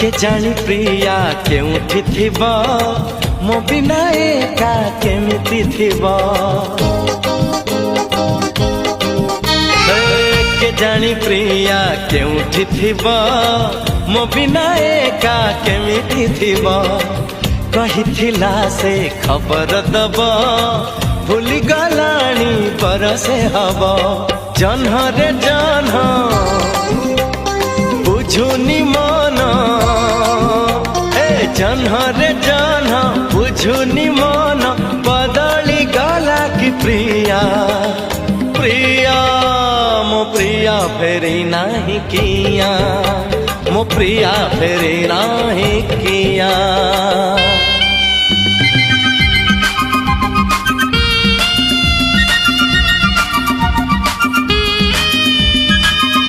के जानी प्रिया केउठी थिबो मो बिना एका केमिति थिबो के जानी प्रिया केउठी थिबो मो बिना एका केमिति थिबो कहिथिला से खबर दब भूली गलानी बरसे हब जन्ह रे जन्ह बुझुनी मन ए जन्ह रे जन्ह बुझुनी मन बदली गला की प्रिया प्रिया मो प्रिया फेरी नाही किया मो प्रिया फेरी नाही किया।